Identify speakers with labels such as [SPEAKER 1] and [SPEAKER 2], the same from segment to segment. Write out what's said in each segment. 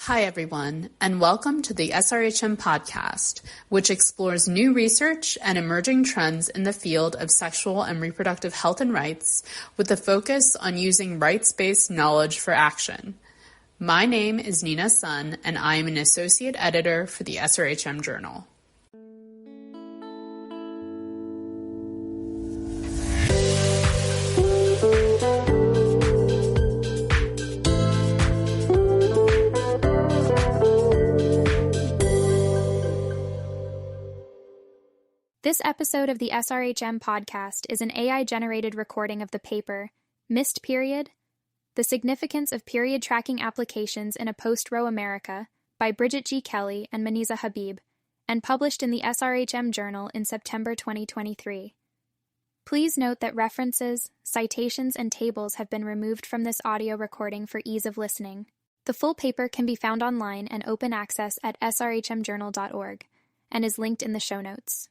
[SPEAKER 1] Hi, everyone, and welcome to the SRHM podcast, which explores new research and emerging trends in the field of sexual and reproductive health and rights, with a focus on using rights-based knowledge for action. My name is Nina Sun, and I am an associate editor for the SRHM Journal.
[SPEAKER 2] This episode of the SRHM podcast is an AI-generated recording of the paper, Missed Period: The Significance of Period Tracking Applications in a Post-Roe America by Bridget Kelly and Maniza Habib, and published in the SRHM Journal in September 2023. Please note that references, citations, and tables have been removed from this audio recording for ease of listening. The full paper can be found online and open access at srhmjournal.org and is linked in the show notes.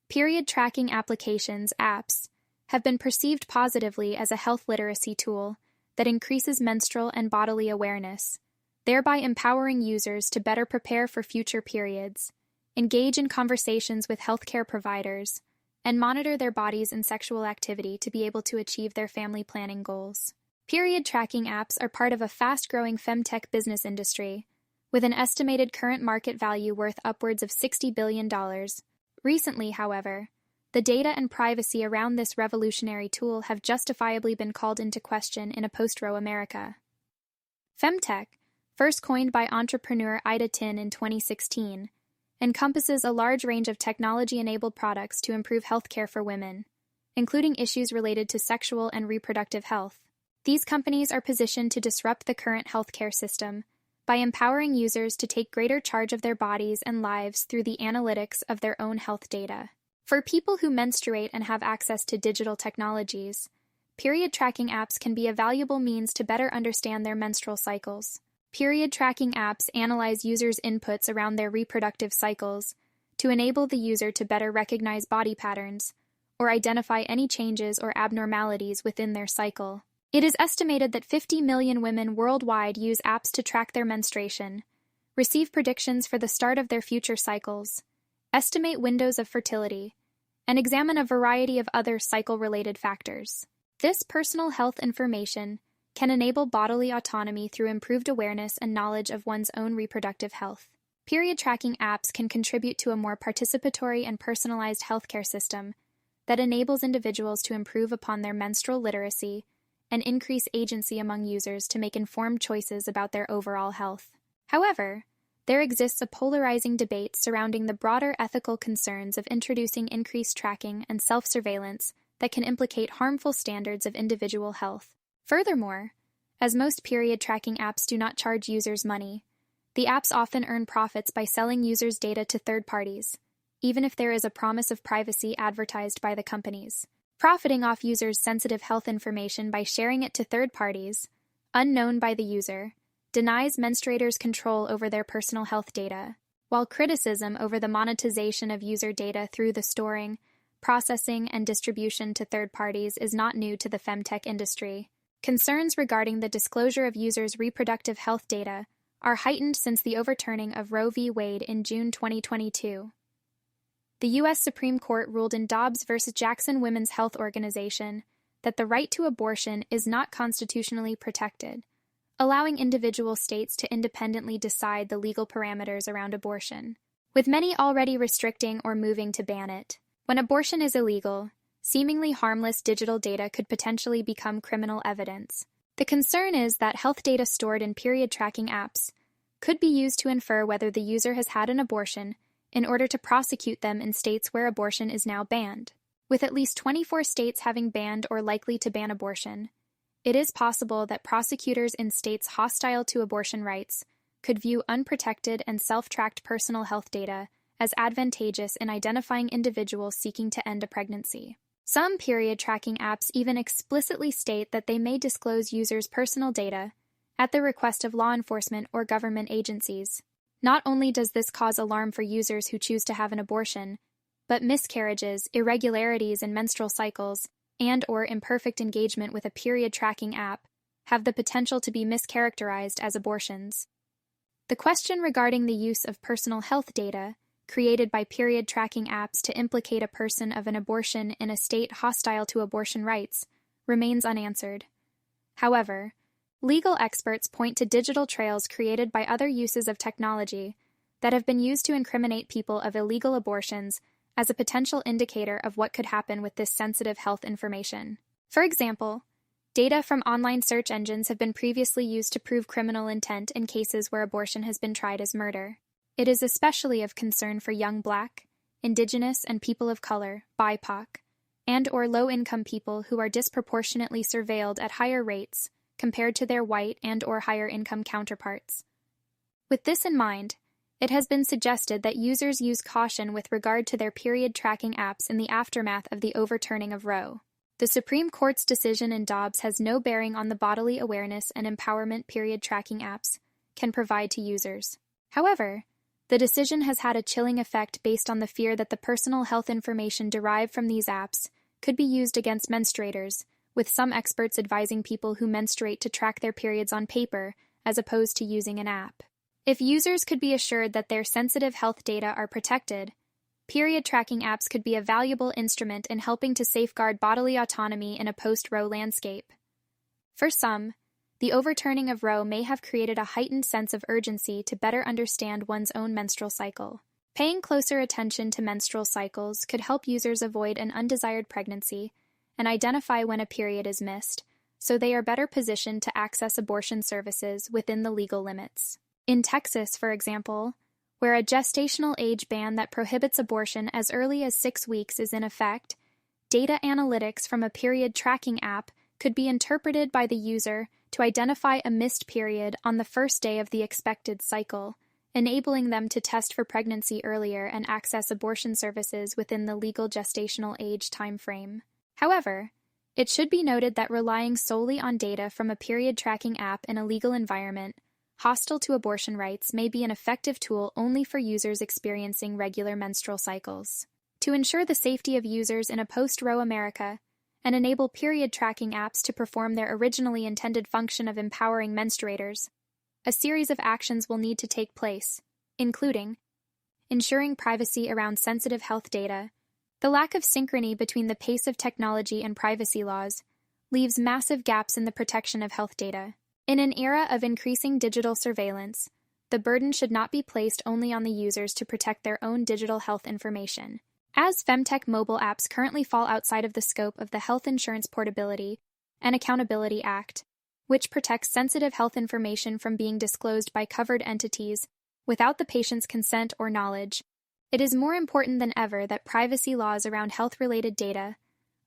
[SPEAKER 2] Period tracking applications, apps, have been perceived positively as a health literacy tool that increases menstrual and bodily awareness, thereby empowering users to better prepare for future periods, engage in conversations with healthcare providers, and monitor their bodies and sexual activity to be able to achieve their family planning goals. Period tracking apps are part of a fast-growing femtech business industry, with an estimated current market value worth upwards of $60 billion. Recently, however, the data and privacy around this revolutionary tool have justifiably been called into question in a post-Roe America. Femtech, first coined by entrepreneur Ida Tin in 2016, encompasses a large range of technology-enabled products to improve healthcare for women, including issues related to sexual and reproductive health. These companies are positioned to disrupt the current healthcare system by empowering users to take greater charge of their bodies and lives through the analytics of their own health data. For people who menstruate and have access to digital technologies, period tracking apps can be a valuable means to better understand their menstrual cycles. Period tracking apps analyze users' inputs around their reproductive cycles to enable the user to better recognize body patterns or identify any changes or abnormalities within their cycle. It is estimated that 50 million women worldwide use apps to track their menstruation, receive predictions for the start of their future cycles, estimate windows of fertility, and examine a variety of other cycle-related factors. This personal health information can enable bodily autonomy through improved awareness and knowledge of one's own reproductive health. Period tracking apps can contribute to a more participatory and personalized healthcare system that enables individuals to improve upon their menstrual literacy and increase agency among users to make informed choices about their overall health. However, there exists a polarizing debate surrounding the broader ethical concerns of introducing increased tracking and self-surveillance that can implicate harmful standards of individual health. Furthermore, as most period tracking apps do not charge users money, the apps often earn profits by selling users' data to third parties, even if there is a promise of privacy advertised by the companies. Profiting off users' sensitive health information by sharing it to third parties, unknown by the user, denies menstruators control over their personal health data, while criticism over the monetization of user data through the storing, processing, and distribution to third parties is not new to the femtech industry. Concerns regarding the disclosure of users' reproductive health data are heightened since the overturning of Roe v. Wade in June 2022. The U.S. Supreme Court ruled in Dobbs v. Jackson Women's Health Organization that the right to abortion is not constitutionally protected, allowing individual states to independently decide the legal parameters around abortion, with many already restricting or moving to ban it. When abortion is illegal, seemingly harmless digital data could potentially become criminal evidence. The concern is that health data stored in period tracking apps could be used to infer whether the user has had an abortion in order to prosecute them in states where abortion is now banned. With at least 24 states having banned or likely to ban abortion, it is possible that prosecutors in states hostile to abortion rights could view unprotected and self-tracked personal health data as advantageous in identifying individuals seeking to end a pregnancy. Some period tracking apps even explicitly state that they may disclose users' personal data at the request of law enforcement or government agencies. Not only does this cause alarm for users who choose to have an abortion, but miscarriages, irregularities in menstrual cycles, and/or imperfect engagement with a period tracking app have the potential to be mischaracterized as abortions. The question regarding the use of personal health data created by period tracking apps to implicate a person of an abortion in a state hostile to abortion rights remains unanswered. However, legal experts point to digital trails created by other uses of technology that have been used to incriminate people of illegal abortions as a potential indicator of what could happen with this sensitive health information. For example, data from online search engines have been previously used to prove criminal intent in cases where abortion has been tried as murder. It is especially of concern for young Black, Indigenous, and people of color, BIPOC, and/or low-income people who are disproportionately surveilled at higher rates compared to their white and/or higher-income counterparts. With this in mind, it has been suggested that users use caution with regard to their period tracking apps in the aftermath of the overturning of Roe. The Supreme Court's decision in Dobbs has no bearing on the bodily awareness and empowerment period tracking apps can provide to users. However, the decision has had a chilling effect based on the fear that the personal health information derived from these apps could be used against menstruators, with some experts advising people who menstruate to track their periods on paper as opposed to using an app. If users could be assured that their sensitive health data are protected, period tracking apps could be a valuable instrument in helping to safeguard bodily autonomy in a post-Roe landscape. For some, the overturning of Roe may have created a heightened sense of urgency to better understand one's own menstrual cycle. Paying closer attention to menstrual cycles could help users avoid an undesired pregnancy and identify when a period is missed, so they are better positioned to access abortion services within the legal limits. In Texas, for example, where a gestational age ban that prohibits abortion as early as 6 weeks is in effect, data analytics from a period tracking app could be interpreted by the user to identify a missed period on the first day of the expected cycle, enabling them to test for pregnancy earlier and access abortion services within the legal gestational age timeframe. However, it should be noted that relying solely on data from a period tracking app in a legal environment hostile to abortion rights may be an effective tool only for users experiencing regular menstrual cycles. To ensure the safety of users in a post-Roe America and enable period tracking apps to perform their originally intended function of empowering menstruators, a series of actions will need to take place, including ensuring privacy around sensitive health data. The lack of synchrony between the pace of technology and privacy laws leaves massive gaps in the protection of health data. In an era of increasing digital surveillance, the burden should not be placed only on the users to protect their own digital health information. As femtech mobile apps currently fall outside of the scope of the Health Insurance Portability and Accountability Act, which protects sensitive health information from being disclosed by covered entities without the patient's consent or knowledge, it is more important than ever that privacy laws around health-related data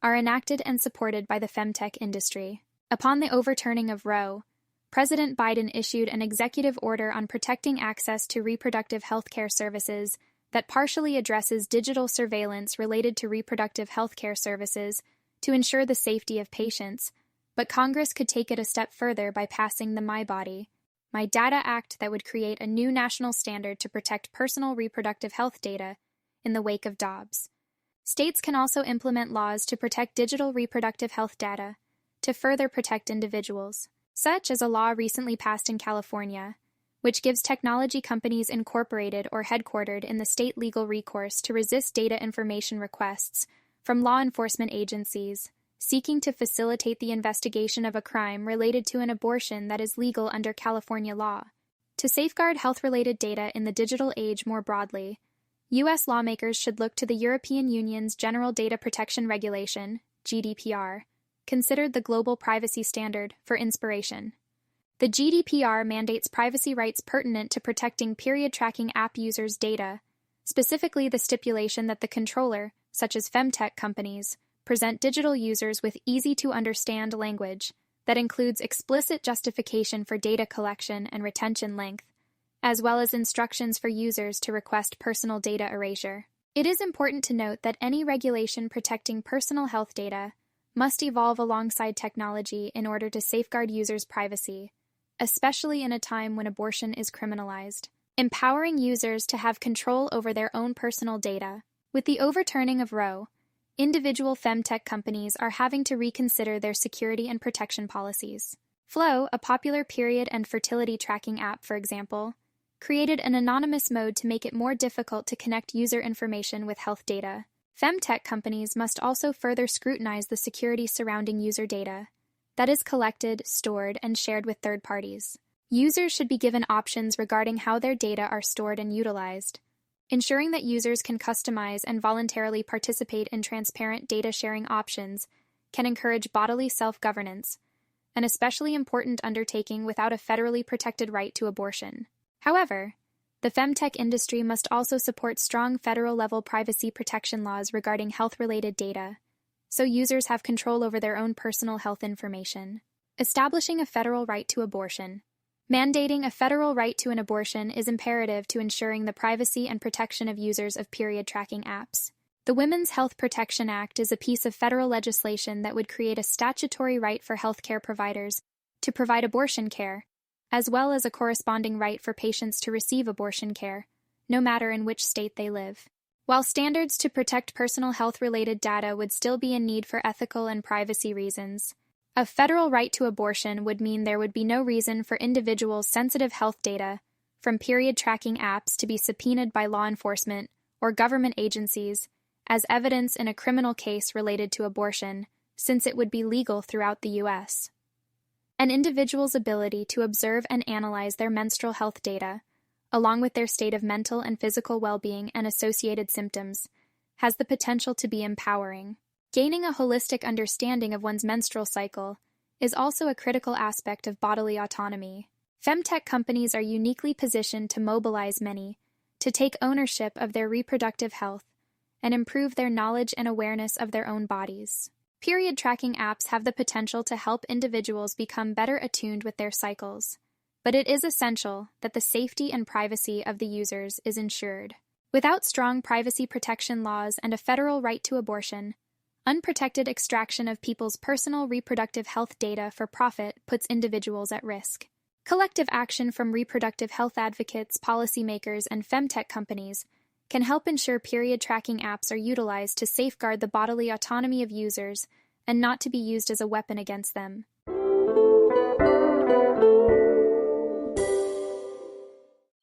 [SPEAKER 2] are enacted and supported by the femtech industry. Upon the overturning of Roe, President Biden issued an executive order on protecting access to reproductive health care services that partially addresses digital surveillance related to reproductive health care services to ensure the safety of patients, but Congress could take it a step further by passing the My Body, My Data Act that would create a new national standard to protect personal reproductive health data in the wake of Dobbs. States can also implement laws to protect digital reproductive health data to further protect individuals, such as a law recently passed in California, which gives technology companies incorporated or headquartered in the state legal recourse to resist data information requests from law enforcement agencies seeking to facilitate the investigation of a crime related to an abortion that is legal under California law. To safeguard health-related data in the digital age more broadly, U.S. lawmakers should look to the European Union's General Data Protection Regulation, GDPR, considered the global privacy standard, for inspiration. The GDPR mandates privacy rights pertinent to protecting period tracking app users' data, specifically the stipulation that the controller, such as femtech companies, present digital users with easy-to-understand language that includes explicit justification for data collection and retention length, as well as instructions for users to request personal data erasure. It is important to note that any regulation protecting personal health data must evolve alongside technology in order to safeguard users' privacy, especially in a time when abortion is criminalized. Empowering users to have control over their own personal data. With the overturning of Roe, individual femtech companies are having to reconsider their security and protection policies. Flow, a popular period and fertility tracking app, for example, created an anonymous mode to make it more difficult to connect user information with health data. Femtech companies must also further scrutinize the security surrounding user data that is collected, stored, and shared with third parties. Users should be given options regarding how their data are stored and utilized. Ensuring that users can customize and voluntarily participate in transparent data sharing options can encourage bodily self-governance, an especially important undertaking without a federally protected right to abortion. However, the femtech industry must also support strong federal-level privacy protection laws regarding health-related data, so users have control over their own personal health information. Establishing a federal right to abortion. Mandating a federal right to an abortion is imperative to ensuring the privacy and protection of users of period tracking apps. The Women's Health Protection Act is a piece of federal legislation that would create a statutory right for healthcare providers to provide abortion care, as well as a corresponding right for patients to receive abortion care, no matter in which state they live. While standards to protect personal health-related data would still be in need for ethical and privacy reasons, a federal right to abortion would mean there would be no reason for individuals' sensitive health data from period tracking apps to be subpoenaed by law enforcement or government agencies as evidence in a criminal case related to abortion, since it would be legal throughout the U.S. An individual's ability to observe and analyze their menstrual health data, along with their state of mental and physical well-being and associated symptoms, has the potential to be empowering. Gaining a holistic understanding of one's menstrual cycle is also a critical aspect of bodily autonomy. Femtech companies are uniquely positioned to mobilize many to take ownership of their reproductive health and improve their knowledge and awareness of their own bodies. Period tracking apps have the potential to help individuals become better attuned with their cycles, but it is essential that the safety and privacy of the users is ensured. Without strong privacy protection laws and a federal right to abortion, unprotected extraction of people's personal reproductive health data for profit puts individuals at risk. Collective action from reproductive health advocates, policymakers, and femtech companies can help ensure period tracking apps are utilized to safeguard the bodily autonomy of users and not to be used as a weapon against them.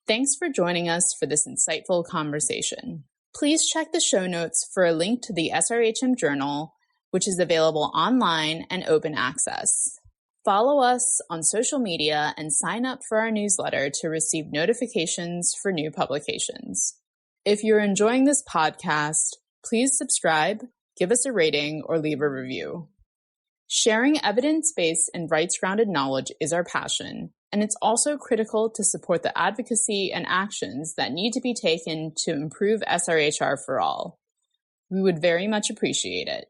[SPEAKER 1] Thanks for joining us for this insightful conversation. Please check the show notes for a link to the SRHM Journal, which is available online and open access. Follow us on social media and sign up for our newsletter to receive notifications for new publications. If you're enjoying this podcast, please subscribe, give us a rating, or leave a review. Sharing evidence-based and rights-grounded knowledge is our passion, and it's also critical to support the advocacy and actions that need to be taken to improve SRHR for all. We would very much appreciate it.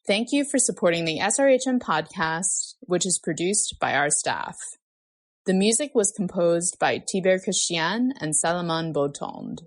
[SPEAKER 1] Thank you for supporting the SRHM podcast, which is produced by our staff. The music was composed by Tiber Christian and Salomon Beautond.